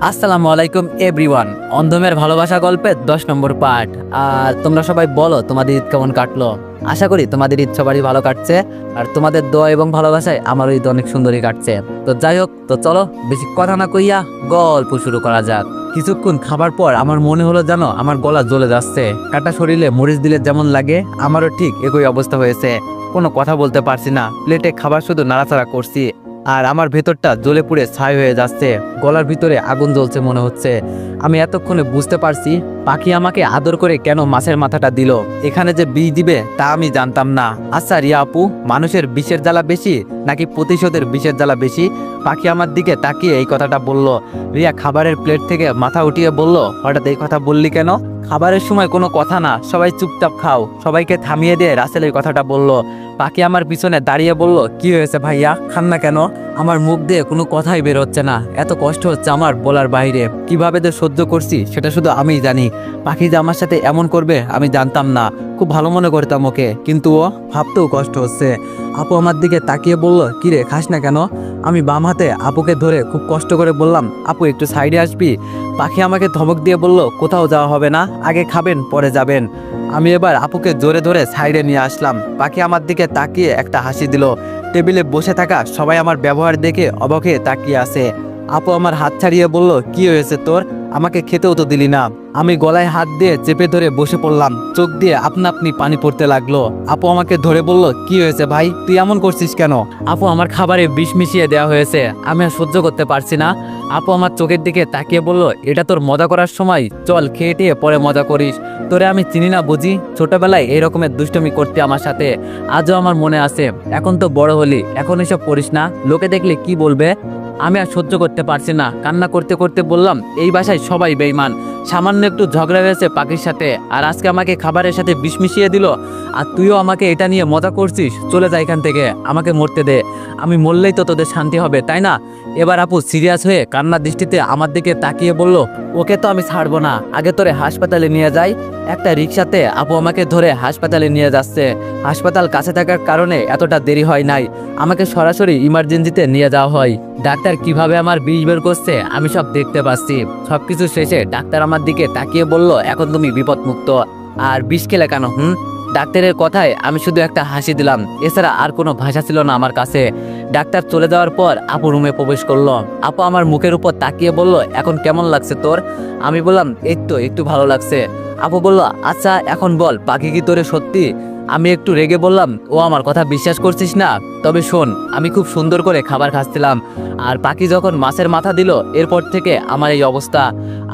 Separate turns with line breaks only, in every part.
আসসালামু আলাইকুম এভরিওয়ান। অন্ধমের ভালোবাসা গল্পের 10 নম্বর পার্ট। আর তোমরা সবাই বলো তোমাদের ঈদ কেমন কাটলো। আশা করি তোমাদের ঈদ সবারই ভালো কাটছে, আর তোমাদের দোয়া এবং ভালোবাসায় আমার ঈদ অনেক সুন্দরই কাটছে। তো যাই হোক, তো চলো বেশি কথা না কইয়া গল্প শুরু করা যাক। কিছুক্ষণ খাবার পর আমার মনে হলো জানো আমার গলা জ্বলে যাচ্ছে। কাটা শরীরে মরিচ দিলে যেমন লাগে আমারও ঠিক একই অবস্থা হয়েছে। কোনো কথা বলতে পারছি না, প্লেটে খাবার শুধু নাড়াচাড়া করছি, আর আমার ভেতরটা জ্বলে পুড়ে ছাই হয়ে যাচ্ছে। গলার ভিতরে আগুন জ্বলছে মনে হচ্ছে। আমি এতক্ষণে বুঝতে পারছি পাখি আমাকে আদর করে কেন মাছের মাথাটা দিল। এখানে যে বিষ দিবে তা আমি জানতাম না। আচ্ছা রিয়া আপু, মানুষের বিষের জ্বালা বেশি নাকি প্রতিশোধের বিষের জ্বালা বেশি? পাখি আমার দিকে তাকিয়ে এই কথাটা বলল। রিয়া খাবারের প্লেট থেকে মাথা উঠিয়ে বলল, হঠাৎ এই কথা বললি কেন? খাবারের সময় কোনো কথা না, সবাই চুপচাপ খাও। সবাইকে থামিয়ে দিয়ে রাসেল এই কথাটা বলল। পাখি আমার পিছনে দাঁড়িয়ে বলল, কি হয়েছে ভাইয়া, খান না কেন? আমার মুখ দিয়ে কোনো কথাই বের হচ্ছে না, এত কষ্ট হচ্ছে আমার বলার বাইরে। কিভাবে যে সহ্য করছি সেটা শুধু আমিই জানি। পাখি যে আমার সাথে এমন করবে আমি জানতাম না। খুব ভালো মনে করতাম ওকে, কিন্তু ও ভাবতেও কষ্ট হচ্ছে। আপু আমার দিকে তাকিয়ে বলল, কিরে খাস না কেন? আমি বাম হাতে আপুকে ধরে খুব কষ্ট করে বললাম, আপু একটু সাইডে আসবি? পাখি আমাকে ধমক দিয়ে বলল, কোথাও যাওয়া হবে না, আগে খাবেন পরে যাবেন। আমি এবার আপুকে জোরে ধরে সাইডে নিয়ে আসলাম। পাখি আমার দিকে তাকিয়ে একটা হাসি দিল। টেবিলে বসে থাকা সবাই আমার ব্যবহার দেখে অবাক হয়ে তাকিয়ে আছে। আপু আমার হাত ছাড়িয়ে বলল, কি হয়েছে তোর? আমাকে খেতেও তো দিলি না। আমি গলায় হাত দিয়ে চেপে ধরে বসে পড়লাম। চোখ দিয়ে আপনা আপনি পানি পড়তে লাগলো। আপু আমাকে ধরে বলল, কি হয়েছে ভাই, তুই এমন করছিস কেন? আপু আমার খাবারে বিষ মিশিয়ে দেওয়া হয়েছে, আমি আর সহ্য করতে পারছি না। আপু আমার চোখের দিকে তাকিয়ে বলল, এটা তোর মজা করার সময়, চল খেয়ে টেয়ে পরে মজা করিস। তোরে আমি চিনি না বুঝি? ছোটবেলায় এই রকমের দুষ্টমি করতে আমার সাথে, আজও আমার মনে আছে। এখন তো বড় হলি, এখন এসব করিস না, লোকে দেখলে কি বলবে? আমি আর সহ্য করতে পারছি না। কান্না করতে করতে বললাম, এই বাসায় সবাই বেঈমান। সামান্য একটু ঝগড়া হয়েছে পাখির সাথে, আর আজকে আমাকে খাবারের সাথে বিষ মিশিয়ে দিল। আর তুইও আমাকে এটা নিয়ে মজা করছিস? চলে যা এখান থেকে, আমাকে মরতে দে। আমি মরলেই তো তোদের শান্তি হবে, তাই না? এবার আপু সিরিয়াস হয়ে কান্নার দৃষ্টিতে আমার দিকে তাকিয়ে বলল, ওকে তো আমি ছাড়বো না, আগে তোরে হাসপাতালে নিয়ে যাই। একটা রিক্সাতে আপু আমাকে ধরে হাসপাতালে নিয়ে যাচ্ছে। হাসপাতাল কাছে থাকার কারণে এতটা দেরি হয় নাই, আমাকে সরাসরি ইমার্জেন্সিতে নিয়ে যাওয়া হয়। ডাক্তার কিভাবে আমার বিষ বের করছে আমি সব দেখতে পাচ্ছি। সবকিছু শেষে ডাক্তার আমার দিকে তাকিয়ে বলল, এখন তুমি বিপদমুক্ত। আর বিষ খেলে কেন? ডাক্তারের কথায় আমি শুধু একটা হাসি দিলাম, এছাড়া আর কোনো ভাষা ছিল না আমার কাছে। ডাক্তার চলে যাওয়ার পর আপু রুমে প্রবেশ করলো। আপু আমার মুখের উপর তাকিয়ে বলল, এখন কেমন লাগছে তোর? আমি বললাম, এই তো একটু ভালো লাগছে। আপু বলল, আচ্ছা এখন বল, পাখি কি তোরে সত্যি? আমি একটু রেগে বললাম, ও আমার কথা বিশ্বাস করছিস না? তবে শোন, আমি খুব সুন্দর করে খাবার খাচ্ছিলাম, আর পাখি যখন মাছের মাথা দিল এরপর থেকে আমার এই অবস্থা।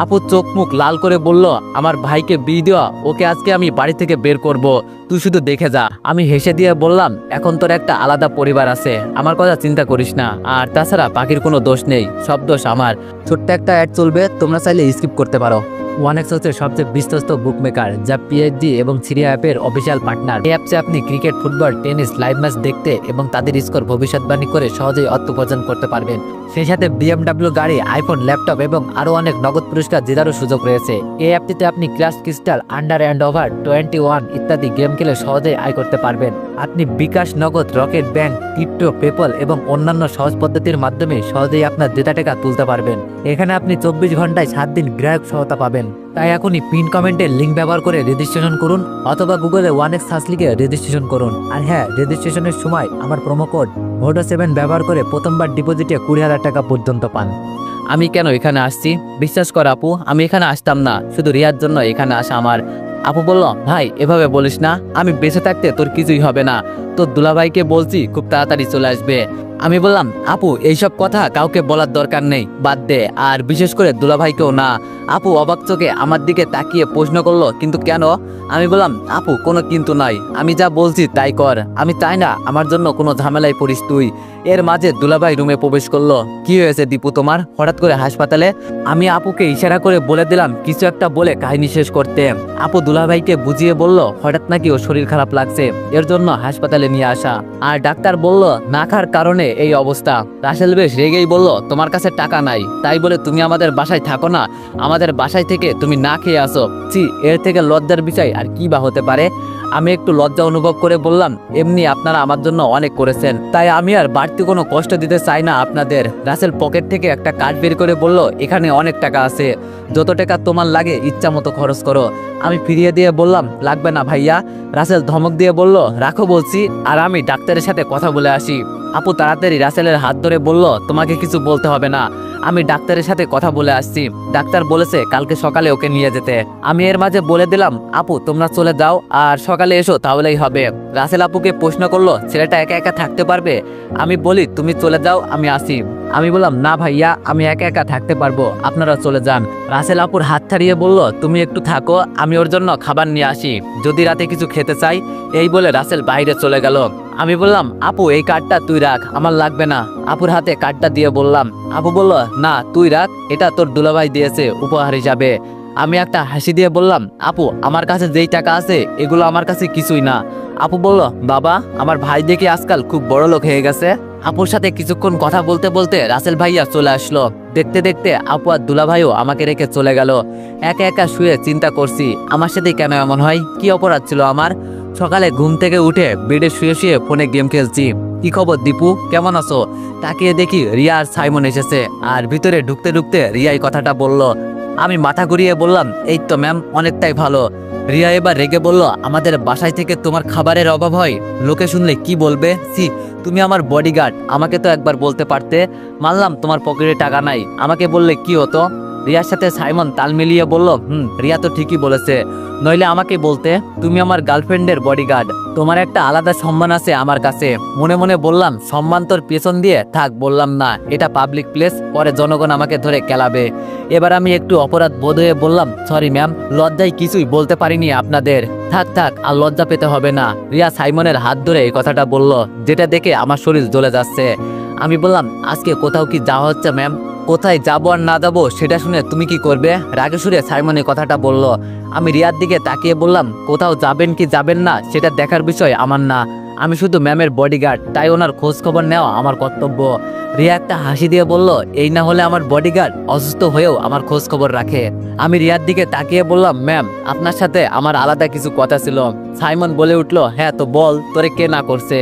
আপু চোখ মুখ লাল করে বলল, আমার ভাইকে বিয়ে দেওয়া, ওকে আজকে আমি বাড়ি থেকে বের করব, তুই শুধু দেখে যা। আমি হেসে দিয়ে বললাম, এখন তোর একটা আলাদা পরিবার আছে, আমার কথা চিন্তা করিস না। আর তাছাড়া পাখির কোনো দোষ নেই, সব দোষ আমার। ছোট্ট একটা অ্যাড চলবে, তোমরা চাইলে স্কিপ করতে পারো। ওয়ানেক্স হচ্ছে সবচেয়ে বিশ্বস্ত বুকমেকার, যা পিএইচডি এবং সিরিয়া অ্যাপের অফিসিয়াল পার্টনার। এই অ্যাপসে আপনি cricket, football, tennis live match দেখতে এবং তাদের স্কোর ভবিষ্যৎবাণী করে সহজেই অর্থ উপার্জন করতে পারবেন। সেই সাথে বিএমডাব্লিউ গাড়ি, আইফোন, ল্যাপটপ এবং আরও অনেক নগদ পুরস্কার জেতারও সুযোগ রয়েছে। এই অ্যাপটিতে আপনি class crystal, under and over 21 ইত্যাদি গেম খেলে সহজেই আয় করতে পারবেন। আপনি বিকাশ, নগদ, রকেট ব্যাংক, ক্রিপ্টো, পেপল এবং অন্যান্য সহজ পদ্ধতির মাধ্যমে সহজেই আপনার জেতা টাকা তুলতে পারবেন। এখানে আপনি 24 ঘন্টায় 7 দিন গ্রাহক সহায়তা পাবেন। তাই এখনই পিন কমেন্টের লিঙ্ক ব্যবহার করে রেজিস্ট্রেশন করুন, অথবা গুগলে ওয়ানেক্স সার্চ লিখে রেজিস্ট্রেশন করুন। আর হ্যাঁ, রেজিস্ট্রেশনের সময় আমার প্রোমো কোড VODO7 ব্যবহার করে প্রথমবার ডিপোজিটে 20,000 টাকা পর্যন্ত পান। আমি কেন এখানে আসছি বিশ্বাস কর আপু, আমি এখানে আসতাম না, শুধু রিয়ার জন্য এখানে আসা আমার। আপু বলল, ভাই এভাবে বলিস না, আমি বেঁচে থাকতে তোর কিছুই হবে না, তোর দুলাভাইকে বলছি খুব তাড়াতাড়ি চলে আসবে। আমি বললাম, আপু এইসব কথা কাউকে বলার দরকার নেই, বাদ দে, আর বিশেষ করে দুলাভাইকেও না। আপু অবাক চোখে আমার দিকে তাকিয়ে প্রশ্ন করলো, কিন্তু কেন? আমি বললাম, আপু কোনো কিন্তু নাই, আমি যা বলছি তাই কর, আমি চাই না আমার জন্য কোনো ঝামেলায় পড়িস তুই। এর মাঝে দুলাভাই রুমে প্রবেশ করলো। কি হয়েছে দীপু তোমার, হঠাৎ করে হাসপাতালে? আমি আপুকে ইশারা করে বলে দিলাম কিছু একটা বলে কাহিনী শেষ করতে। আপু দুলাভাইকে বুঝিয়ে বলল, হঠাৎ নাকি ওর শরীর খারাপ লাগছে, এর জন্য হাসপাতালে নিয়ে আসা। আর ডাক্তার বলল না খাওয়ার কারণে এই অবস্থা। রাসেল বেশ রেগেই বলল, তোমার কাছে টাকা নাই, তাই বলে তুমি আমাদের বাসায় থাকো না, আমাদের বাসায় থেকে তুমি না খেয়ে আসো। ছি, এর থেকে লজ্জার বিষয় আর কি বা হতে পারে? আমি একটু লজ্জা অনুভব করে বললাম, এমনি আপনারা আমার জন্য অনেক করেছেন, তাই আমি আর বাড়তি কোনো কষ্ট দিতে চাই না আপনাদের। রাসেল পকেট থেকে একটা কার্ড বের করে বলল, এখানে অনেক টাকা আছে, যত টাকা তোমার লাগে ইচ্ছা মতো খরচ করো। আমি ফিরিয়ে দিয়ে বললাম, লাগবে না ভাইয়া। রাসেল ধমক দিয়ে বলল, রাখো বলছি, আর আমি ডাক্তারের সাথে কথা বলে আসি। আপু তাড়াতাড়ি রাসেলের হাত ধরে বলল, তোমাকে কিছু বলতে হবে না, আমি ডাক্তারের সাথে কথা বলে আসছি, ডাক্তার বলেছে কালকে সকালে ওকে নিয়ে যেতে। আমি এর মাঝে বলে দিলাম, আপু তোমরা চলে যাও, আর সকালে এসো তাহলেই হবে। রাসেল আপুকে প্রশ্ন করলো, ছেলেটা একা একা থাকতে পারবে? আমি বলি, তুমি চলে যাও, আমি আসি। আমি বললাম, না ভাইয়া, আমি একা একা থাকতে পারবো, আপনারা চলে যান। রাসেল আপুর হাত ছাড়িয়ে বলল, তুমি একটু থাকো, আমি ওর জন্য খাবার নিয়ে আসি, যদি রাতে কিছু খেতে চাই। এই বলে রাসেল বাইরে চলে গেল। আমি বললাম, আপু এই কার্ডটা তুই রাখ, আমার লাগবে না। আপুর হাতে কার্ডটা দিয়ে বললাম। আপু বলল, না তুই রাখ, এটা তোর দুলাভাই দিয়েছে উপহার হিসাবে। আমি একটা হাসি দিয়ে বললাম, আপু আমার কাছে যেই টাকা আছে এগুলো আমার কাছে কিছুই না। আপু বলল, বাবা আমার ভাই দেখি আজকাল খুব বড় লোক হয়ে গেছে। আপুর সাথে কিছুক্ষণ কথা বলতে বলতে রাসেল ভাইয়া চলে আসলো। দেখতে দেখতে আপু আর দুলাভাইও আমাকে রেখে চলে গেল। একা একা শুয়ে চিন্তা করছি, আমার সাথে কেন এমন হয়, কি অপরাধ ছিল আমার। সকালে ঘুম থেকে উঠে বেডে শুয়ে শুয়ে ফোনে গেম খেলছি। কি খবর দীপু, কেমন আছো? তাকিয়ে দেখি রিয়া আর সাইমন এসেছে, আর ভিতরে ঢুকতে ঢুকতে রিয়াই কথাটা বলল। আমি মাথা ঘুরিয়ে বললাম, এই তো ম্যাম, অনেকটাই ভালো। রিয়া এবার রেগে বলল, আমাদের বাসায় থেকে তোমার খাবারের অভাব হয়, লোকে শুনলে কি বলবে? সি, তুমি আমার বডিগার্ড, আমাকে তো একবার বলতে পারতে। মানলাম তোমার পকেটে টাকা নাই, আমাকে বললে কি হতো। রিয়ার সাথে সাইমন তাল মিলিয়ে বলল, রিয়া তো ঠিকই বলেছে, নইলে আমাকে বলতে, তুমি আমার গার্লফ্রেন্ডের বডিগার্ড, তোমার একটা আলাদা সম্মান আছে আমার কাছে। মনে মনে বললাম, সম্মান তোর পেছন দিয়ে থাক, বললাম না, এটা পাবলিক প্লেস, পরে জনগণ আমাকে ধরে কেলাবে। এবার আমি একটু অপরাধ বোধ হয়ে বললাম, সরি ম্যাম, লজ্জায় কিছুই বলতে পারিনি আপনাদের। থাক থাক, আর লজ্জা পেতে হবে না। রিয়া সাইমনের হাত ধরে এই কথাটা বলল, যেটা দেখে আমার শরীর জ্বলে যাচ্ছে। আমি বললাম, আজকে কোথাও কি যাওয়া হচ্ছে ম্যাম? কোথায় যাবো আর না যাবো সেটা শুনে তুমি কি করবে? রাগে সুরে সাইমন এই কথাটা বলল। আমি রিয়ার দিকে তাকিয়ে বললাম, কোথাও যাবেন কি যাবেন না সেটা দেখার বিষয় আমার না, আমি শুধু ম্যামের বডিগার্ড, তাই ওনার খোঁজ খবর নেওয়া আমার কর্তব্য। রিয়া একটা হাসি দিয়ে বলল, এই না হলে আমার বডিগার্ড অসুস্থ হয়েও আমার খোঁজ খবর রাখে। আমি রিয়ার দিকে তাকিয়ে বললাম, ম্যাম আপনার সাথে আমার আলাদা কিছু কথা ছিল। সাইমন বলে উঠলো, হ্যাঁ তো বল, তোরে কে না করছে?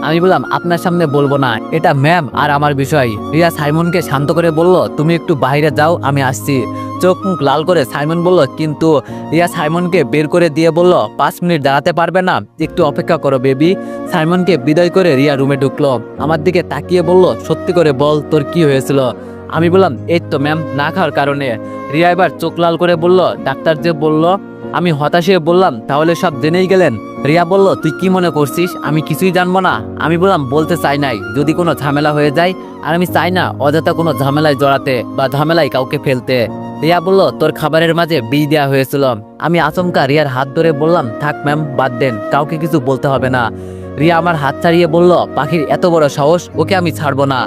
আমি বললাম, আপনার সামনে বলবো না, এটা ম্যাম আর আমার বিষয়। রিয়া সাইমনকে শান্ত করে বলল, তুমি একটু বাইরে যাও, আমি আসছি। চোখ মুখ লাল করে সাইমন বলল, কিন্তু। রিয়া সাইমনকে বের করে দিয়ে বলল, 5 মিনিট দাঁড়াতে পারবে না? একটু অপেক্ষা করো বেবি। সাইমনকে বিদায় করে রিয়া রুমে ঢুকলো। আমার দিকে তাকিয়ে বলল, সত্যি করে বল, তোর কি হয়েছিল? আমি বললাম, এই তো ম্যাম, না খাওয়ার কারণে। রিয়া এবার চোখ লাল করে বলল, ডাক্তার যে বলল। আমি হতাশ হয়ে বললাম, তাহলে সব জেনেই গেলেন? রিয়া বলল, তুই কি মনে করছিস আমি কিছুই জানবো না? আমি বললাম, বলতে চাই নাই, যদি কোনো ঝামেলা হয়ে যায়, আর আমি চাই না অযথা কোনো ঝামেলায় জড়াতে বা ঝামেলায় কাউকে ফেলতে। রিয়া বলল, তোর খাবারের মাঝে বিষ দেওয়া হয়েছিল। আমি আচমকা রিয়ার হাত ধরে বললাম, থাক ম্যাম, বাদ দেন, কাউকে কিছু বলতে হবে না। রিয়া আমার হাত ছাড়িয়ে বলল, পাখির এত বড় সাহস, ওকে আমি ছাড়বো না।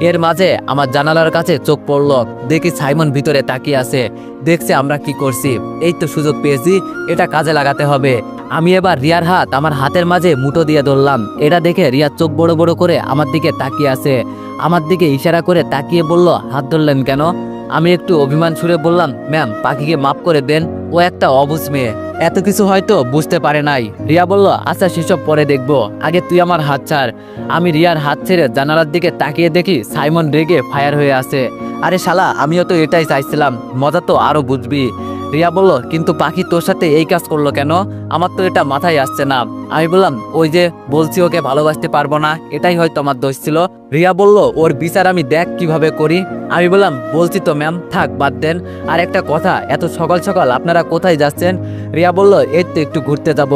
এর মাঝে আমার জানালার কাছে চোখ পড়ল, দেখি সাইমন ভিতরে তাকিয়ে আছে, দেখছে আমরা কি করছি। এই তো সুযোগ পেয়েছি, এটা কাজে লাগাতে হবে। আমি এবার রিয়ার হাত আমার হাতের মাঝে মুঠো দিয়ে ধরলাম। এটা দেখে রিয়ার চোখ বড় বড় করে আমার দিকে তাকিয়ে আছে। আমার দিকে ইশারা করে তাকিয়ে বলল, হাত ধরলেন কেন? আমি একটু অভিমান সুরে বললাম, ম্যাম পাখিকে মাফ করে দেন, ও একটা অবুঝ মেয়ে, এত কিছু হয়তো বুঝতে পারে নাই। রিয়া বলল, আচ্ছা সেসব পরে দেখবো, আগে তুই আমার হাত ছাড়। আমি রিয়ার হাত ছেড়ে জানালার দিকে তাকিয়ে দেখি সাইমন রেগে ফায়ার হয়ে আছে। আরে শালা, আমিও তো এটাই চাইছিলাম, মজা তো আরো বুঝবি। রিয়া বলল, কিন্তু পাখি তোর সাথে এই কাজ করলো কেন? আমার তো এটা মাথায় আসছে না। আমি বললাম, ওই যে বলছি ওকে ভালোবাসতে পারবো না, এটাই হয়তো আমার দোষ ছিল। রিয়া বলল, ওর বিচার আমি দেখ কিভাবে করি। আমি বললাম, বলছি তো ম্যাম, থাক বাদ দেন। আর একটা কথা, এত সকাল সকাল আপনারা কোথায় যাচ্ছেন? রিয়া বলল, এই তো একটু ঘুরতে যাব।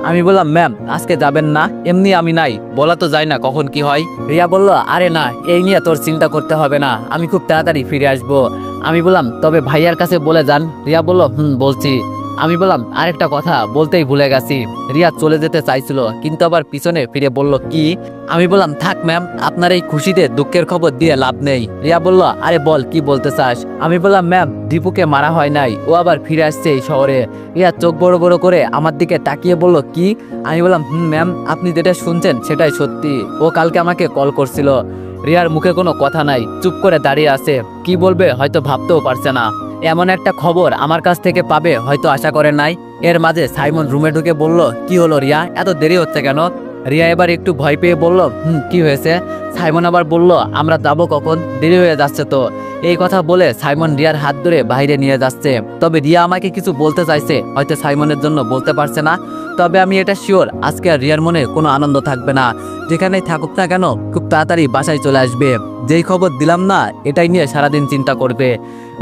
আমি বললাম, ম্যাম আজকে যাবেন না? এমনি আমি নাই, বলা তো যায় না কখন কি হয়। রিয়া বলল, আরে না, এই নিয়ে তোর চিন্তা করতে হবে না, আমি খুব তাড়াতাড়ি ফিরে আসবো। আমি বললাম, তবে ভাইয়ার কাছে বলে যান। রিয়া বলল, বলছি। আমি বললাম, আরেকটা কথা বলতেই ভুলে গেছি। রিয়া চলে যেতে চাইছিল, কিন্তু আবার পিছনে ফিরে বলল, কি? আমি বললাম, থাক ম্যাম, আপনার এই খুশিতে দুঃখের খবর দিয়ে লাভ নেই। রিয়া বলল, আরে বল, কি বলতে চাস? আমি বললাম, ম্যাম দীপুকে মারা হয় নাই, ও আবার ফিরে আসছে এই শহরে। রিয়া চোখ বড় বড় করে আমার দিকে তাকিয়ে বলল, কি? আমি বললাম, ম্যাম আপনি যেটা শুনছেন সেটাই সত্যি, ও কালকে আমাকে কল করছিল। রিয়ার মুখে কোনো কথা নাই, চুপ করে দাঁড়িয়ে আছে, কি বলবে হয়তো ভাবতেও পারছে না। এমন একটা খবর আমার কাছ থেকে পাবে হয়তো আশা করে নাই। এর মাঝে সাইমন রুমে ঢুকে বলল, কি হলো রিয়া, এত দেরি হচ্ছে কেন? রিয়া এবার একটু ভয় পেয়ে বলল, কি হয়েছে? সাইমন আবার বলল, আমরা যাবো কখন, দেরি হয়ে যাচ্ছে তো। এই কথা বলে সাইমন রিয়ার হাত ধরে বাইরে নিয়ে যাচ্ছে। তবে রিয়া আমাকে কিছু বলতে চাইছে, হয়তো সাইমনের জন্য বলতে পারছে না। তবে আমি এটা শিওর, আজকে আর রিয়ার মনে কোনো আনন্দ থাকবে না। যেখানেই থাকুক না কেন খুব তাড়াতাড়ি বাসায় চলে আসবে। যেই খবর দিলাম না এটাই নিয়ে সারাদিন চিন্তা করবে।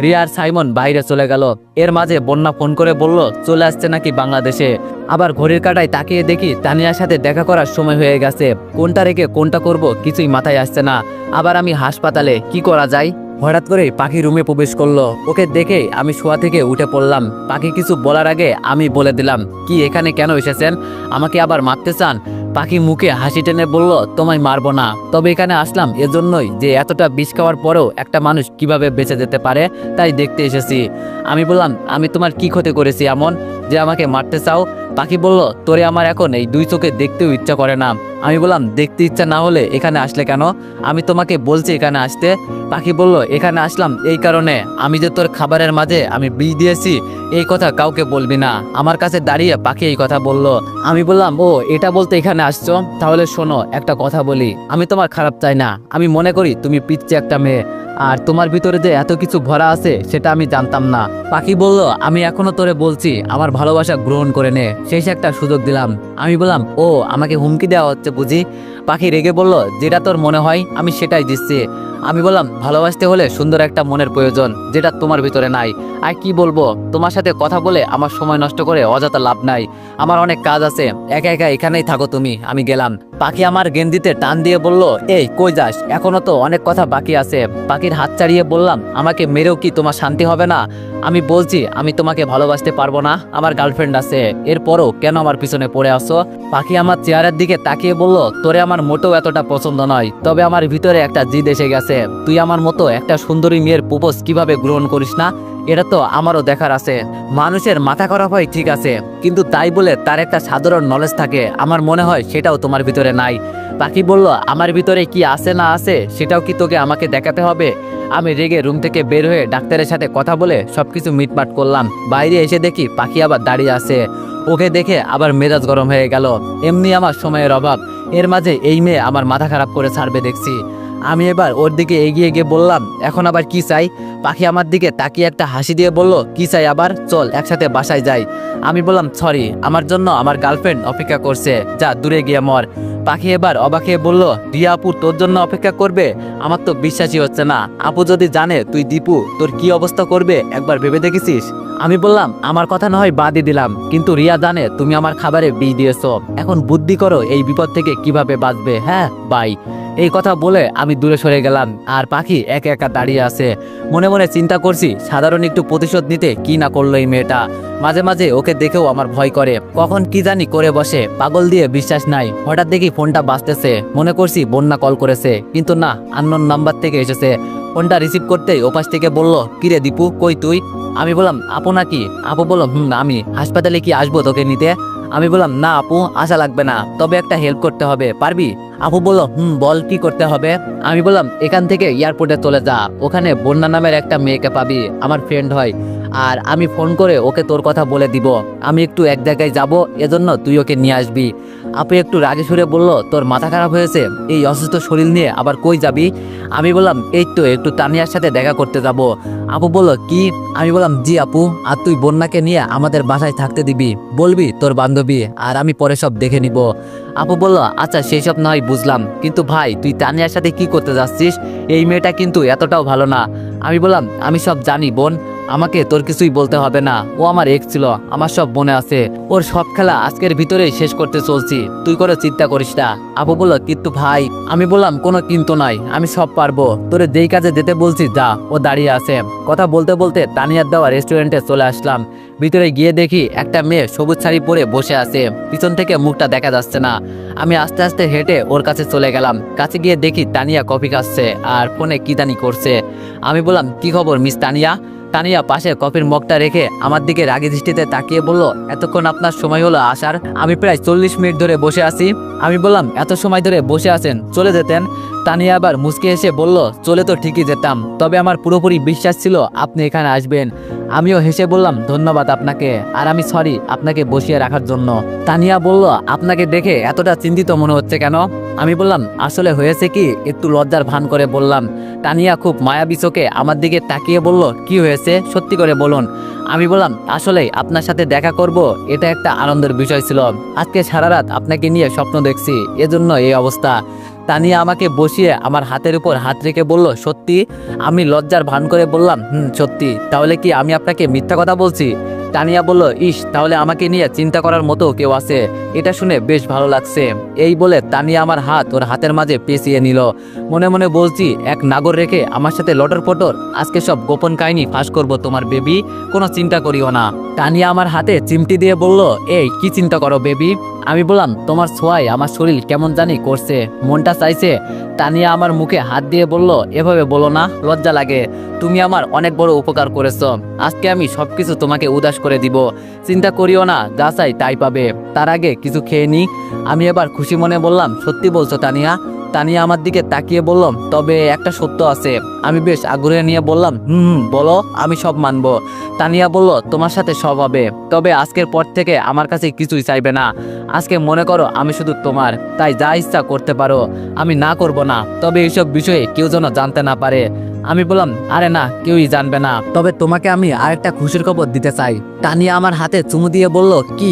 রিয়া আর সাইমন বাইরে চলে গেল। এর মাঝে বন্যা ফোন করে বলল চলে আসছে নাকি বাংলাদেশে। আবার ঘড়ির কাঁটায় তাকিয়ে দেখি তানিয়ার সাথে দেখা করার সময় হয়ে গেছে। কোনটা রেখে কোনটা করব কিছুই মাথায় আসছে না। আবার আমি হাসপাতালে, কি করা যায়? হঠাৎ করে পাখি রুমে প্রবেশ করলো। ওকে দেখে আমি শোয়া থেকে উঠে পড়লাম। পাখি কিছু বলার আগে আমি বলে দিলাম, কি এখানে কেন এসেছেন? আমাকে আবার মারতে চান? পাখি মুখে হাসি টেনে বলল, তোমায় মারবো না, তবে এখানে আসলাম এজন্যই যে এতটা বিষ খাওয়ার পরেও একটা মানুষ কিভাবে বেঁচে যেতে পারে তাই দেখতে এসেছি। আমি বললাম, আমি তোমার কি ক্ষতি করেছি এমন যে আমাকে মারতে চাও? পাখি বলল, তোরে আমার এখন এই দুই চোখে দেখতেও ইচ্ছা করে না। আমি বললাম, দেখতে ইচ্ছা না হলে এখানে আসলে কেন? আমি তোমাকে বলছি এখানে আসতে। পাখি বলল, এখানে আসলাম এই কারণে, আমি যে তোর খাবারের মাঝে আমি বিষ দিয়েছি এই কথা কাউকে বলবি না। আমার কাছে দাঁড়িয়ে পাখি এই কথা বলল। আমি বললাম, ও এটা বলতে এখানে আসছো? তাহলে শোনো, একটা কথা বলি, আমি তোমার খারাপ চাই না। আমি মনে করি তুমি পিচ্ছি একটা মেয়ে, আর তোমার ভিতরে যে এত কিছু ভরা আছে সেটা আমি জানতাম না। পাখি বলল, আমি এখনো তোরে বলছি আমার ভালোবাসা গ্রহণ করে নে, শেষ একটা সুযোগ দিলাম। আমি বললাম, ও আমাকে হুমকি দেওয়া হচ্ছে বুঝি? পাখি রেগে বলল, যেটা তোর মনে হয় আমি সেটাই দিচ্ছি। আমি বললাম, ভালোবাসতে হলে সুন্দর একটা মনের প্রয়োজন, যেটা তোমার ভিতরে নাই। আর কি বলবো, তোমার সাথে কথা বলে আমার সময় নষ্ট করে অযথা লাভ নাই। আমার অনেক কাজ আছে, একা একা এখানেই থাকো তুমি, আমি গেলাম। পাখি আমার গেন্দিতে টান দিয়ে বলল, এই কই যাস? এখনো তো অনেক কথা বাকি আছে। পাখির হাত ছাড়িয়ে বললাম, আমাকে মেরেও কি তোমার শান্তি হবে না? আমি বলছি আমি তোমাকে ভালোবাসতে পারবো না, আমার গার্লফ্রেন্ড আছে, এরপরও কেন আমার পিছনে পড়ে আসো? পাখি আমার চেহারের দিকে তাকিয়ে বলল, তোরে আমার মোটেও এতটা পছন্দ নয়, তবে আমার ভিতরে একটা জিদ এসে গেছে। তুই আমার মতো একটা সুন্দরী মেয়ের প্রপোজ কিভাবে গ্রহণ করিস না, এটা তো আমারও দেখার আছে। মানুষের মাথা খারাপ হয় ঠিক আছে, কিন্তু তাই বলে তার একটা সাধারণ নলেজ থাকে, আমার মনে হয় সেটাও তোমার ভিতরে নাই। পাখি বলল, আমার ভিতরে কি আছে না আছে সেটাও কি তোকে আমাকে দেখাতে হবে? আমি রেগে রুম থেকে বের হয়ে ডাক্তারের সাথে কথা বলে সবকিছু মিটমাট করলাম। বাইরে এসে দেখি পাখি আবার দাঁড়িয়ে আছে। ওকে দেখে আবার মেজাজ গরম হয়ে গেল। এমনি আমার সময়ের অভাব, এর মাঝে এই মেয়ে আমার মাথা খারাপ করে ছাড়বে দেখছি। আমি এবার ওর দিকে এগিয়ে গিয়ে বললাম, এখন আবার কি চাই? পাখি আমার দিকে তাকিয়ে একটা হাসি দিয়ে বলল, কি চাই আবার? চল একসাথে বাসায় যাই। আমি বললাম, সরি, আমার জন্য আমার গার্লফ্রেন্ড অপেক্ষা করছে, যা দূরে গিয়ে মর। পাখি এবার অবাক হয়ে বলল, রিয়া আপু তোর জন্য অপেক্ষা করবে? আমার তো বিশ্বাসই হচ্ছে না। আপু যদি জানে তুই দীপু, তোর কি অবস্থা করবে একবার ভেবে দেখেছিস? আমি বললাম, আমার কথা না হয় বাদই দিলাম, কিন্তু রিয়া জানে তুমি আমার খাবারে বিষ দিয়েছো। এখন বুদ্ধি করো এই বিপদ থেকে কিভাবে বাঁচবে। হ্যাঁ বাই। এই কথা বলে আমি দূরে সরে গেলাম। আর পাখি একা একা দাঁড়িয়ে আছে। মনে মনে চিন্তা করছি, সাধারণ একটু প্রতিশোধ নিতে কি না করলো এই মেয়েটা। মাঝে মাঝে ওকে দেখেও আমার ভয় করে, কখন কি জানি করে বসে, পাগল দিয়ে বিশ্বাস নাই। হঠাৎ দেখি ফোনটা বাজতেছে, মনে করছি বন্যা কল করেছে, কিন্তু না, আননোন নাম্বার থেকে এসেছে। ফোনটা রিসিভ করতেই ওপাশ থেকে বলল, কিরে দীপু, কই তুই? আমি বললাম, আপু নাকি? আপু বলল, আমি। হাসপাতালে কি আসবো তোকে নিতে? আমি বললাম, না আপু, আশা লাগবে না, তবে একটা হেল্প করতে হবে, পারবি? আপু বলল, বল কি করতে হবে? আমি বললাম, এখান থেকে এয়ারপোর্টে চলে যা, ওখানে বন্যা নামের একটা মেয়েকে পাবি, আমার ফ্রেন্ড হয়, আর আমি ফোন করে ওকে তোর কথা বলে দিব। আমি একটু এক জায়গায় যাব, এজন্য তুই ওকে নিয়ে আসবি। আপু একটু রাগে সুরে বলল, তোর মাথা খারাপ হয়েছে? এই অসুস্থ শরীর নিয়ে আবার কই যাবি? আমি বললাম, এই তো একটু তানিয়ার সাথে দেখা করতে যাব। আপু বলল, কি? আমি বললাম, জি আপু, আর তুই বন্যাকে নিয়ে আমাদের বাসায় থাকতে দিবি, বলবি তোর বান্ধবী, আর আমি পরে সব দেখে নিব। আপু বলল, আচ্ছা সেই সব নয় বুঝলাম, কিন্তু ভাই তুই তানিয়ার সাথে কি করতে যাচ্ছিস? এই মেয়েটা কিন্তু এতটাও ভালো না। আমি বললাম, আমি সব জানি বোন, আমাকে তোর কিছুই বলতে হবে না, ও আমার এক্স ছিল, আমার সব মনে আছে, ওর সব খেলা আজকের ভিতরেই শেষ করতে চলছি, তুই করে চিন্তা করিস না। আপু বলল, কিন্তু ভাই। আমি বললাম, কোনো কিন্তু নাই, আমি সব পারবো, তোরে যেই কাজে যেতে বলছি যা, ও দাঁড়িয়ে আছে। কথা বলতে বলতে তানিয়ার দেওয়া রেস্টুরেন্টে চলে আসলাম। ভিতরে গিয়ে দেখি একটা মেয়ে সবুজ শাড়ি পরে বসে আছে, পিছন থেকে মুখটা দেখা যাচ্ছে না। আমি আস্তে আস্তে হেঁটে ওর কাছে চলে গেলাম। কাছে গিয়ে দেখি তানিয়া কফি খাচ্ছে আর ফোনে কি জানি করছে। আমি বললাম, কি খবর মিস তানিয়া? তানিয়া পাশে কফির মগটা রেখে আমার দিকে রাগী দৃষ্টিতে তাকিয়ে বলল, এতক্ষণ আপনার সময় হলো আসার? আমি প্রায় 40 মিনিট ধরে বসে আছি। আমি বললাম, এত সময় ধরে বসে আছেন, চলে যেতেন। তানিয়া আবার মুচকে এসে বলল, চলে তো ঠিকই যেতাম, তবে আমার পুরোপুরি বিশ্বাস ছিল আপনি এখানে আসবেন। আমিও হেসে বললাম, ধন্যবাদ আপনাকে, আর আমি সরি আপনাকে বসিয়ে রাখার জন্য। তানিয়া বলল, আপনাকে দেখে এতটা চিন্তিত মনে হচ্ছে কেন? আমি বললাম, আসলে হয়েছে কি, একটু লজ্জার ভান করে বললাম। তানিয়া খুব মায়াবী চোখে আমার দিকে তাকিয়ে বলল, কি হয়েছে সত্যি করে বলুন। আমি বললাম, আসলে আপনার সাথে দেখা করব এটা একটা আনন্দের বিষয় ছিল। আজকে সারা রাত আপনাকে নিয়ে স্বপ্ন দেখছি, এজন্য এই অবস্থা। তানিয়া আমাকে বসিয়ে আমার হাতের উপর হাত রেখে বলল, সত্যি? আমি লজ্জার ভান করে বললাম, সত্যি। তাহলে কি আমি আপনাকে মিথ্যা কথা বলছি? তানিয়া বলল, ইস, তাহলে আমাকে নিয়ে চিন্তা করার মতো কেউ আছে, এটা শুনে বেশ ভালো লাগছে। এই বলে তানিয়া আমার হাত ওর হাতের মাঝে পেঁচিয়ে নিল। মনে মনে বলছি, এক নাগর রেখে আমার সাথে লটর পটর, আজকে সব গোপন কাহিনী ফাঁস করব তোমার বেবি, কোনো চিন্তা করিও না। তানিয়া আমার হাতে চিমটি দিয়ে বলল, এই কি চিন্তা করো বেবি? আমি বললাম, তোমার ছোঁয়ায় আমার শরীর কেমন জানি করছে, মনটা চাইছে। তানিয়া আমার মুখে হাত দিয়ে বলল, এভাবে বলো না, লজ্জা লাগে। তুমি আমার অনেক বড় উপকার করেছো, আজকে আমি সবকিছু তোমাকে উদাস করে দিব। চিন্তা করিও না, যা চাই তাই পাবে। তার আগে কিছু খেয়ে নি। আমি এবার খুশি মনে বললাম, সত্যি বলছো তানিয়া? তানিয়া আমার দিকে তাকিয়ে বললাম, তবে একটা সত্য আছে। আমি বেশ আগ্রহে নিয়ে বললাম, বলো, আমি সব মানবো। তানিয়া বলল, তোমার সাথে সব হবে, তবে আজকের পর থেকে আমার কাছে কিছুই চাইবে না। আজকে মনে করো আমি শুধু তোমার, তাই যা ইচ্ছা করতে পারো, আমি না করব না। তবে এইসব বিষয়ে কেউ যেন জানতে না পারে। আমি বললাম, আরে না, কেউই জানবে না, তবে তোমাকে আমি আরেকটা খুশির খবর দিতে চাই। তানিয়া আমার হাতে চুমু দিয়ে বলল, কি?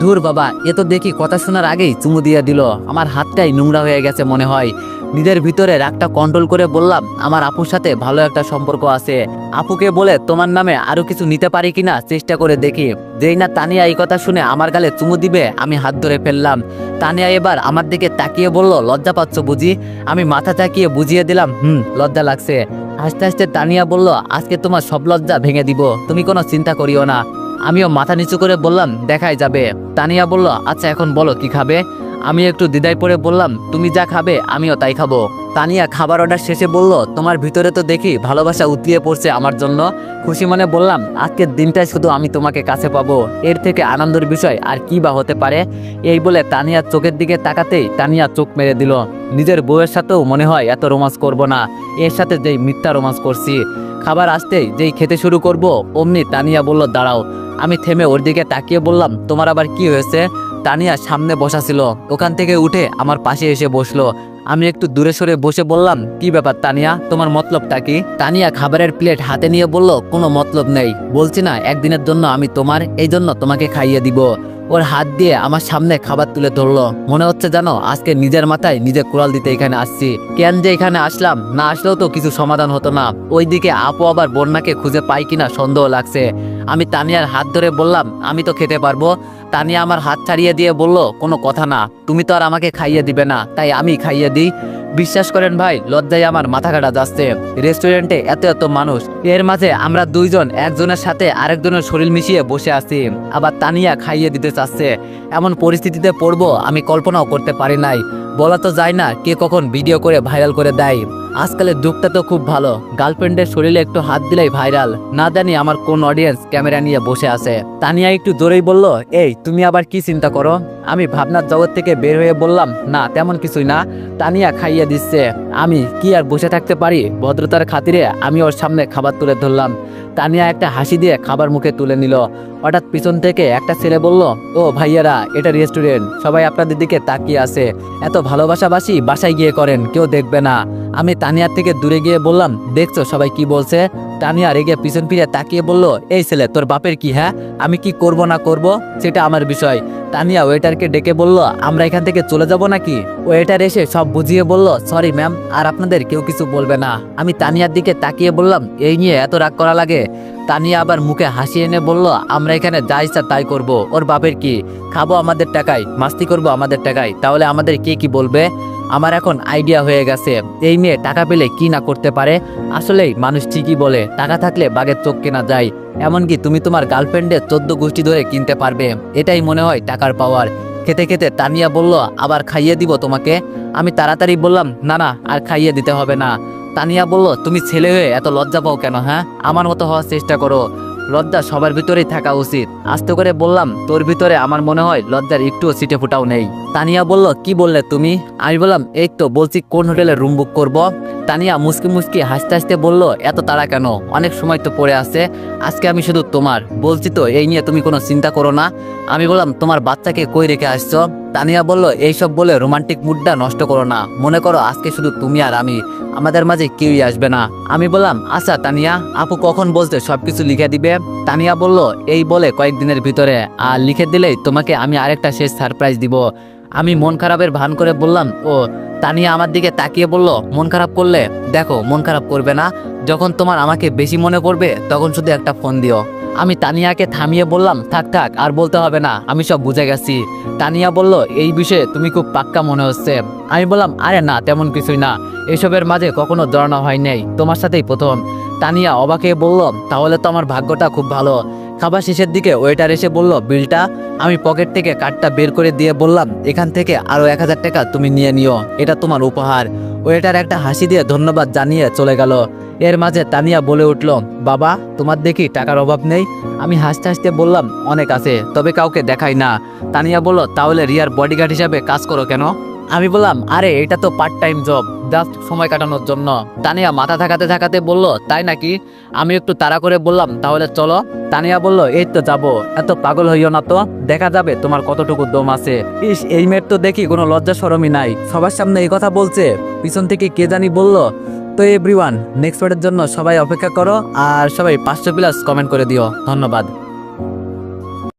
ধুর বাবা, এ তো দেখি কথা শোনার আগেই চুমু দিয়ে দিল। আমার হাতটাই নোংরা হয়ে গেছে মনে হয়। নিজের ভিতরে রাগটা কন্ট্রোল করে বললাম, আমার আপুর সাথে ভালো একটা সম্পর্ক আছে, আপুকে বলে তোমার নামে আরো কিছু নিতে পারি কিনা চেষ্টা করে দেখি। যেই না তানিয়া এই কথা শুনে আমার গালে চুমু দিবে, আমি হাত ধরে ফেললাম। তানিয়া এবার আমার দিকে তাকিয়ে বলল, লজ্জা পাচ্ছ বুঝি? আমি মাথা তাকিয়ে বুঝিয়ে দিলাম, লজ্জা লাগছে। আস্তে আস্তে তানিয়া বলল, আজকে তোমার সব লজ্জা ভেঙে দিব, তুমি কোনো চিন্তা করিও না। আমিও মাথা নিচু করে বললাম, দেখাই যাবে। তানিয়া বলল, আচ্ছা এখন বলো কি খাবে? আমি একটু দ্বিধায় পড়ে বললাম, তুমি যা খাবে আমিও তাই খাবো। তানিয়া খাবার অর্ডার শেষে বলল, তোমার ভিতরে তো দেখি ভালোবাসা উতলিয়ে পড়ছে আমার জন্য। খুশি মনে বললাম, আজকের দিনটাই শুধু আমি তোমাকে কাছে পাবো, এর থেকে আনন্দের বিষয় আর কি বা হতে পারে? এই বলে তানিয়ার চোখের দিকে তাকাতেই তানিয়া চোখ মেরে দিল। নিজের বউয়ের সাথেও মনে হয় এত রোমান্স করব না, এর সাথে যেই মিথ্যা রোমান্স করছি। খাবার আসতেই যেই খেতে শুরু করব, অমনি তানিয়া বলল, দাঁড়াও। আমি থেমে ওর দিকে তাকিয়ে বললাম, তোমার আবার কি হয়েছে? তানিয়া সামনে বসা ছিল, ওখান থেকে উঠে আমার পাশে এসে বসলো। আমি একটু দূরে সরে বসে বললাম, কি ব্যাপার তানিয়া, তোমার মতলবটা কি? তানিয়া খাবারের প্লেট হাতে নিয়ে বলল, কোনো মতলব নেই, বলছি না একদিনের জন্য আমি তোমার, এই জন্য তোমাকে খাইয়ে দিব। ওর হাত দিয়ে আমার সামনে খাবার তুলে ধরলো। মনে হচ্ছে জানো, আজকে নিজের মাথায় নিজে কুড়াল দিতে এখানে আসছি। কেন যে এখানে আসলাম, না আসলেও তো কিছু সমাধান হতো না। ওইদিকে আপু আবার বন্যাকে খুঁজে পাই কিনা সন্দেহ লাগছে। আমি তানিয়ার হাত ধরে বললাম, আমি তো খেতে পারবো। তানিয়া আমার হাত ছাড়িয়ে দিয়ে বলল, কোনো কথা না, তুমি তো আর আমাকে খাইয়ে দিবে না, তাই আমি খাইয়ে দিই। বিশ্বাস করেন ভাই, লজ্জায় আমার মাথা কাটা যাচ্ছে। রেস্টুরেন্টে এত এত মানুষ, এর মাঝে আমরা দুইজন একজনের সাথে আরেকজনের শরীর মিশিয়ে বসে আছি, আবার তানিয়া খাইয়ে দিতে চাচ্ছে। এমন পরিস্থিতিতে পড়বো আমি কল্পনাও করতে পারি নাই। বলা তো যায় না কে কখন ভিডিও করে ভাইরাল করে দেয়। আজকালের যুগটা তো খুব ভালো, গার্লফ্রেন্ডের শরীরে একটু হাত দিলেই ভাইরাল। না জানি আমার কোন অডিয়েন্স ক্যামেরা নিয়ে বসে আছে। তানিয়া একটু জোরেই বলল, এই তুমি আবার কি চিন্তা করো? আমি ভাবনার জগৎ থেকে বের হয়ে বললাম, না তেমন কিছুই না। তানিয়া খাইয়ে দিচ্ছে, আমি কি আর বসে থাকতে পারি? ভদ্রতার খাতিরে আমি ওর সামনে খাবার তুলে ধরলাম। তানিয়া একটা হাসি দিয়ে খাবার মুখে তুলে নিল। হঠাৎ পিছন থেকে একটা ছেলে বলল, ও ভাইয়ারা, এটা রেস্টুরেন্ট, সবাই আপনাদের দিকে তাকিয়ে আছে, এত ভালোবাসাবাসি বাসায় গিয়ে করেন, কেউ দেখবে না। আমি তানিয়ার থেকে দূরে গিয়ে বললাম, দেখছো সবাই কি বলছে? তানিয়া রেগে পিছন ফিরে তাকিয়ে বলল, এই ছেলে, তোর বাপের কি? হ্যাঁ, আমি কি করব না করব সেটা আমার বিষয়। তানিয়া ওয়েটারকে ডেকে বলল, আমরা এখান থেকে চলে যাব নাকি? ওয়েটার এসে সব বুঝিয়ে বলল, সরি ম্যাম, আর আপনাদের কেউ কিছু বলবে না। আমি তানিয়ার দিকে তাকিয়ে বললাম, এই নিয়ে এত রাগ করা লাগে? তানিয়া আবার মুখে হাসি এনে বলল, আমরা এখানে যা ইচ্ছা তাই করব, ওর বাপের কি? খাবো আমাদের টাকায়, মাস্তি করব আমাদের টাকায়, তাহলে আমাদের কে কি বলবে? আমার এখন আইডিয়া হয়ে গেছে, এই মেয়ে টাকা পেলে কি না করতে পারে। আসলেই মানুষ ঠিকই বলে, টাকা থাকলে বাঘের চোখ কেনা যায়। এমনকি তুমি তোমার গার্লফ্রেন্ডের 14 গোষ্ঠী ধরে কিনতে পারবে, এটাই মনে হয় টাকার পাওয়ার। খেতে খেতে তানিয়া বলল, আবার খাইয়ে দিব তোমাকে? আমি তাড়াতাড়ি বললাম, না না, আর খাইয়ে দিতে হবে না। তানিয়া বলল, তুমি ছেলে হয়ে এত লজ্জা পাও কেন? হ্যাঁ, আমার মতো হওয়ার চেষ্টা করো। লজ্জা সবার ভিতরেই থাকা উচিত। আস্তে করে বললাম, তোর ভিতরে আমার মনে হয় লজ্জার একটুও ছিটে ফোঁটাও নেই। তানিয়া বলল, কি বললে তুমি? আমি বললাম, এই তো বলছি কোন হোটেলে রুম বুক করব। তানিয়া মুসকি মুসকি হাসতে হাসতে বলল, এত তাড়া কেন? অনেক সময় তো পড়ে আছে। আজকে আমি শুধু তোমার, বলছি তো এই নিয়ে তুমি কোনো চিন্তা করো না। আমি বললাম, তোমার বাচ্চাকে কই রেখে আসছো? তানিয়া বলল, এইসব বলে রোমান্টিক মুডটা নষ্ট করো না। মনে করো আজকে শুধু তুমি আর আমি, আমাদের মাঝে কেউই আসবে না। আমি বললাম, আচ্ছা তানিয়া, আপু কখন বলতে সবকিছু লিখে দিবে? তানিয়া বলল, এই বলে কয়েকদিনের ভিতরে, আর লিখে দিলেই তোমাকে আমি আরেকটা শেষ সারপ্রাইজ দিব। আমি মন খারাপের ভান করে বললাম, ও। তানিয়া আমার দিকে তাকিয়ে বলল, মন খারাপ করলে? দেখো, মন খারাপ করবে না। যখন তোমার আমাকে বেশি মনে পড়বে তখন শুধু একটা ফোন দিও। আমি তানিয়াকে থামিয়ে বললাম, থাক থাক, আর বলতে হবে না, আমি সব বুঝে গেছি। তানিয়া বলল, এই বিষয়ে তুমি খুব পাক্কা মনে হচ্ছে। আমি বললাম, আরে না, তেমন কিছুই না, এসবের মাঝে কখনো জড়ানো হয় নাই, তোমার সাথেই প্রথম। তানিয়া অবাক হয়ে বলল, তাহলে তো আমার ভাগ্যটা খুব ভালো। খাবার শেষের দিকে ওয়েটার এসে বলল, বিলটা। আমি পকেট থেকে কার্ডটা বের করে দিয়ে বললাম, এখান থেকে আরো 1000 টাকা তুমি নিয়ে নিও, এটা তোমার উপহার। ওয়েটার একটা হাসি দিয়ে ধন্যবাদ জানিয়ে চলে গেল। এর মাঝে তানিয়া বলে উঠল, বাবা, তোমার দেখি টাকার অভাব নেই? আমি হাসতে হাসতে বললাম, অনেক আছে, তবে কাউকে দেখাই না। তানিয়া বলল, তাহলে রিয়ার বডিগার্ড হিসাবে কাজ করো কেন? আমি বললাম, আরে এটা তো পার্ট টাইম জব, জাস্ট সময় কাটানোর জন্য। তানিয়া মাথা থাকাতে থাকাতে বলল, তাই নাকি? আমি একটু তাড়া করে বললাম, তাহলে চলো। তানিয়া বলল, এই তো যাবো, এত পাগল হইও না তো, দেখা যাবে তোমার কতটুকু দম আছে। ইস, এই মেয়ের তো দেখি কোনো লজ্জা শরমই নাই, সবার সামনে এই কথা বলছে। পিছন থেকে কে জানি বলল। তো এভরিওয়ান, নেক্সট পার্টের জন্য সবাই অপেক্ষা করো, আর সবাই 500+ কমেন্ট করে দিও। ধন্যবাদ।